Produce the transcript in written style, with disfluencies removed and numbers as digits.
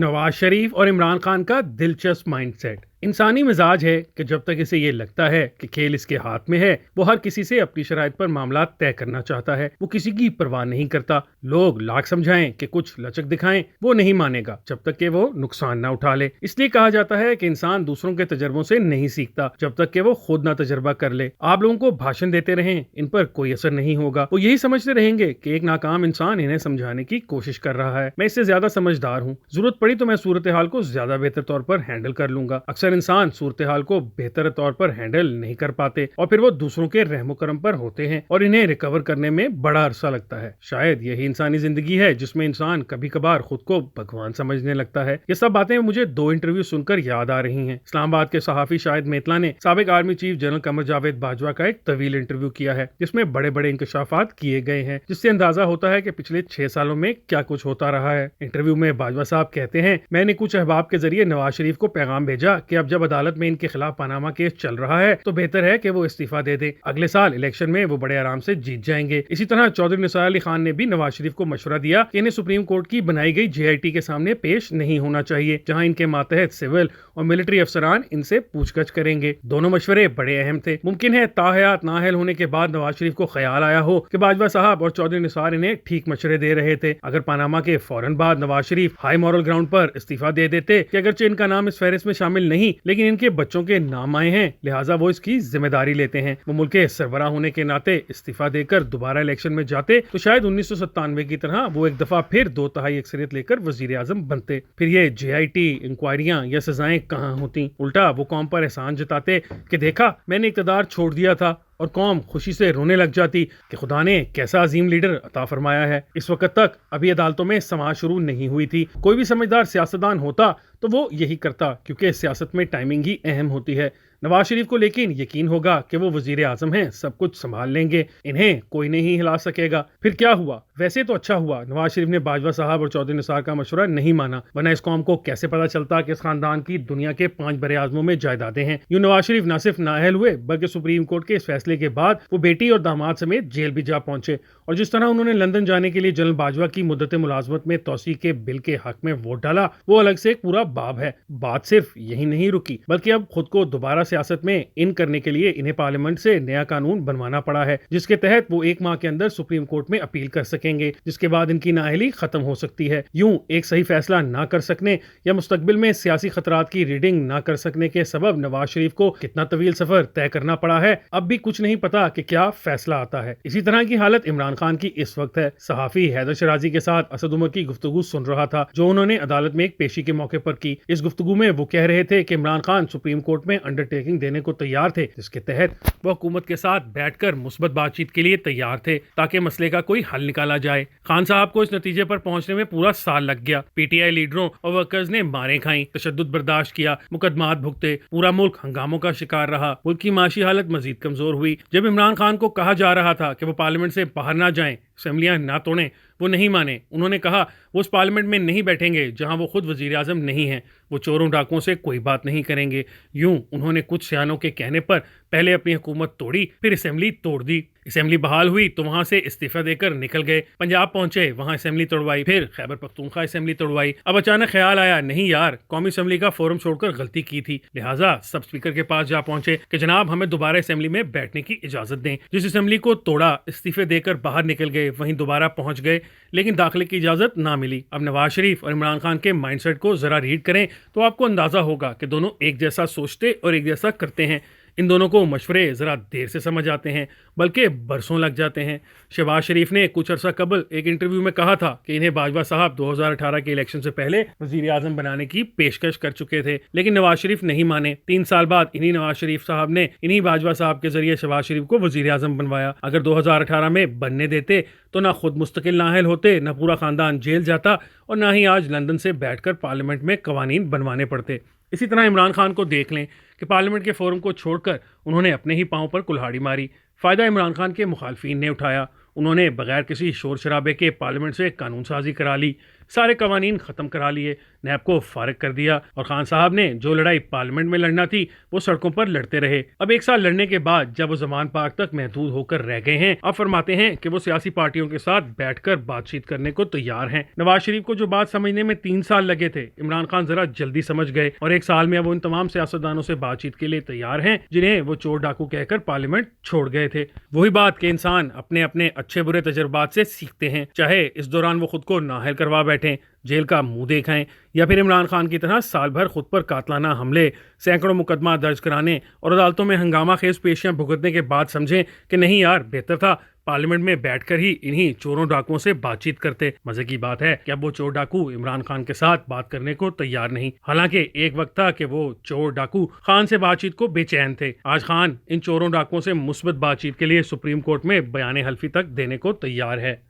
नवाज शरीफ और इमरान खान का दिलचस्प माइंडसेट। इंसानी मिजाज है कि जब तक इसे ये लगता है कि खेल इसके हाथ में है, वो हर किसी से अपनी शराइत पर मामला तय करना चाहता है। वो किसी की परवाह नहीं करता। लोग लाख समझाएं कि कुछ लचक दिखाएं, वो नहीं मानेगा जब तक कि वो नुकसान ना उठा ले। इसलिए कहा जाता है कि इंसान दूसरों के तजर्बों से नहीं सीखता जब तक कि वो खुद ना तजर्बा कर ले। आप लोगों को भाषण देते रहें, इन पर कोई असर नहीं होगा। वो यही समझते रहेंगे कि एक नाकाम इंसान इन्हें समझाने की कोशिश कर रहा है। मैं इससे ज्यादा समझदार हूँ, जरूरत पड़ी तो मैं सूरत हाल को ज्यादा बेहतर तौर पर हैंडल कर लूंगा। अक्सर इंसान सूरत हाल को बेहतर तौर पर हैंडल नहीं कर पाते और फिर वो दूसरों के रहमो करम पर होते हैं और इन्हें रिकवर करने में बड़ा अरसा लगता है। शायद यही इंसानी जिंदगी है जिसमें इंसान कभी कभार खुद को भगवान समझने लगता है। ये सब बातें मुझे 2 इंटरव्यू सुनकर याद आ रही हैं। इस्लामाबाद के सहाफी शाहिद मेतला ने साबिक army chief general Qamar Javed Bajwa का एक तवील इंटरव्यू किया है जिसमें बड़े बड़े इंकशाफात किए गए हैं, जिससे अंदाजा होता है कि पिछले 6 सालों में क्या कुछ होता रहा है। इंटरव्यू में बाजवा साहब कहते हैं, मैंने कुछ अहबाब के जरिए नवाज शरीफ को पैगाम भेजा कि अब जब अदालत में इनके खिलाफ पनामा केस चल रहा है तो बेहतर है कि वो इस्तीफा दे दे। अगले साल इलेक्शन में वो बड़े आराम से जीत जाएंगे। इसी तरह चौधरी निसार अली खान ने भी नवाज शरीफ को मशवरा दिया कि इन्हें सुप्रीम कोर्ट की बनाई गई JIT के सामने पेश नहीं होना चाहिए, जहां इनके मातहत सिविल और मिलिट्री अफसरान इनसे पूछगछ करेंगे। दोनों मशवरे बड़े अहम थे। मुमकिन है ताहयात नाअहल होने के बाद नवाज शरीफ को ख्याल आया हो कि बाजवा साहब और चौधरी निसार इन्हें ठीक मशवरे दे रहे थे। अगर पनामा के फौरन बाद Nawaz Sharif high moral ground पर इस्तीफा दे देते कि अगरचे इनका नाम इस फहरिस्त में शामिल नहीं लेकिन इनके बच्चों के नाम आए हैं, लिहाजा वो इसकी जिम्मेदारी लेते हैं, वो मुल्क के सरबराह होने के नाते इस्तीफा देकर दोबारा इलेक्शन में जाते तो शायद 1997 की तरह वो एक दफा फिर 2/3 अक्सरियत लेकर वजीर आजम बनते। फिर ये JIT इंक्वायरियां या सजाएं कहाँ होती। उल्टा वो कौम पर एहसान जताते कि देखा मैंने इक़्तिदार छोड़ दिया था, और कौम खुशी से रोने लग जाती कि खुदा ने कैसा अजीम लीडर अता फरमाया है। इस वक्त तक अभी अदालतों में समाअत शुरू नहीं हुई थी। कोई भी समझदार सियासतदान होता तो वो यही करता, क्योंकि सियासत में टाइमिंग ही अहम होती है। नवाज शरीफ को लेकिन यकीन होगा कि वो वजीर आजम हैं, सब कुछ संभाल लेंगे, इन्हें कोई नहीं हिला सकेगा। फिर क्या हुआ? वैसे तो अच्छा हुआ नवाज शरीफ ने बाजवा साहब और चौधरी निसार का मशवरा नहीं माना, वरना इस कौम को कैसे पता चलता कि इस खानदान की दुनिया के 5 बड़े आजमों में जायदादें हैं। यूं नवाज शरीफ न सिर्फ नाअहल हुए बल्कि सुप्रीम कोर्ट के इस फैसले के बाद वो बेटी और दामाद समेत जेल भी जा पहुंचे। और जिस तरह उन्होंने लंदन जाने के लिए जनरल बाजवा की मुद्दत मुलाजमत में तौसी के बिल के हक में वोट डाला, वो अलग से एक पूरा बाब है। बात सिर्फ यही नहीं रुकी, बल्कि अब खुद को दोबारा सियासत में इन करने के लिए इन्हें पार्लियामेंट से नया कानून बनवाना पड़ा है, जिसके तहत वो 1 माह के अंदर सुप्रीम कोर्ट में अपील कर सकेंगे, जिसके बाद इनकी नाअहली खत्म हो सकती है। यूं एक सही फैसला ना कर सकने या मुस्तकबिल में सियासी खतरात की रीडिंग ना कर सकने के सबब नवाज शरीफ को कितना तवील सफर तय करना पड़ा है, अब भी कुछ नहीं पता कि क्या फैसला आता है। इसी तरह की हालत इमरान खान की इस वक्त है। सहाफी हैदर शराजी के साथ असद उमर की गुफ्तगू सुन रहा था, जो उन्होंने अदालत में एक पेशी के मौके पर की। इस गुफ्तगू में वो कह रहे थे कि इमरान खान सुप्रीम कोर्ट में अंडरटेकिंग देने को तैयार थे, जिसके तहत वो हुकूमत के साथ बैठकर मुस्बत बातचीत के लिए तैयार थे ताकि मसले का कोई हल निकाला जाए। खान साहब को इस नतीजे पर पहुंचने में पूरा साल लग गया। PTI लीडरों और वर्कर्स ने मारें खाई, तशद्दुद बर्दाश्त किया, मुकदमात भुगते, पूरा मुल्क हंगामों का शिकार रहा। मुल्क की माशी हालत मजीद कमजोर हुई। जब इमरान खान को कहा जा रहा था कि वो पार्लियामेंट से बाहर ना जाएं, असेंबलियां ना तोड़ें, वो नहीं माने। उन्होंने कहा वो उस पार्लियामेंट में नहीं बैठेंगे जहां वो खुद वजीर आजम नहीं हैं। वो चोरों डाकुओं से कोई बात नहीं करेंगे। यूं उन्होंने कुछ सियानों के कहने पर पहले अपनी हुकूमत तोड़ी, फिर असेंबली तोड़ दी। असेंबली बहाल हुई तो वहां से इस्तीफा देकर निकल गए। पंजाब पहुंचे, वहां असेंबली तोड़वाई, फिर खैबर पख्तूनख्वा असेंबली तोड़वाई। अब अचानक ख्याल आया, नहीं यार, कौमी असेंबली का फोरम छोड़कर गलती की थी, लिहाजा सब स्पीकर के पास जा पहुंचे कि जनाब हमें दोबारा असेंबली में बैठने की इजाजत दें। जिस असेंबली को तोड़ा, इस्तीफे देकर बाहर निकल गए, वहीं दोबारा पहुंच गए, लेकिन दाखिले की इजाजत ना मिली। अब नवाज शरीफ और इमरान खान के माइंडसेट को जरा रीड करें तो आपको अंदाजा होगा कि दोनों एक जैसा सोचते और एक जैसा करते हैं। इन दोनों को मशवरे ज़रा देर से समझ आते हैं, बल्कि बरसों लग जाते हैं। शहबाज शरीफ ने कुछ अरसा कबल एक इंटरव्यू में कहा था कि इन्हें बाजवा साहब 2018 के इलेक्शन से पहले वजीर आजम बनाने की पेशकश कर चुके थे, लेकिन नवाज शरीफ नहीं माने। 3 साल बाद इन्हीं नवाज शरीफ साहब ने इन्हीं बाजवा साहब के जरिए शहबाज शरीफ को वजीर आजम बनवाया। अगर 2018 में बनने देते तो ना खुद मुस्तकिल नाअहल होते, ना पूरा खानदान जेल जाता, और ना ही आज लंदन से बैठकर पार्लियामेंट में कवानीन बनवाने पड़ते। इसी तरह इमरान खान को देख लें कि पार्लियामेंट के फोरम को छोड़कर उन्होंने अपने ही पांव पर कुल्हाड़ी मारी। फ़ायदा इमरान खान के मुखालफिन ने उठाया। उन्होंने बगैर किसी शोर शराबे के पार्लियामेंट से कानून साजी करा ली, सारे कवानीन ख़त्म करा लिए, नैब को फारिग कर दिया और खान साहब ने जो लड़ाई पार्लियामेंट में लड़ना थी वो सड़कों पर लड़ते रहे। अब 1 साल लड़ने के बाद जब वो जमान पाक तक महदूद होकर रह गए हैं, अब फरमाते हैं कि वो सियासी पार्टियों के साथ बैठकर बातचीत करने को तैयार हैं। नवाज शरीफ को जो बात समझने में 3 साल लगे थे, इमरान खान जरा जल्दी समझ गए और 1 साल में अब उन तमाम सियासतदानों से बातचीत के लिए तैयार हैं जिन्हें वो चोर डाकू कहकर पार्लियामेंट छोड़ गए थे। वही बात कि इंसान अपने अपने अच्छे बुरे तजुर्बात से सीखते हैं, चाहे इस दौरान वो खुद को नाअहल करवा बैठें, जेल का मुंह देखाएं या फिर इमरान खान की तरह साल भर खुद पर कातलाना हमले, सैकड़ों मुकदमा दर्ज कराने और अदालतों में हंगामा खेज पेशियां भुगतने के बाद समझें कि नहीं यार, बेहतर था पार्लियामेंट में बैठकर ही इन्हीं चोरों डाकुओं से बातचीत करते। मजे की बात है कि अब वो चोर डाकू इमरान खान के साथ बात करने को तैयार नहीं। हालांकि एक वक्त था कि वो चोर डाकू खान से बातचीत को बेचैन थे। आज खान इन चोरों डाकुओं से मुस्बत बातचीत के लिए सुप्रीम कोर्ट में बयान हल्फी तक देने को तैयार है।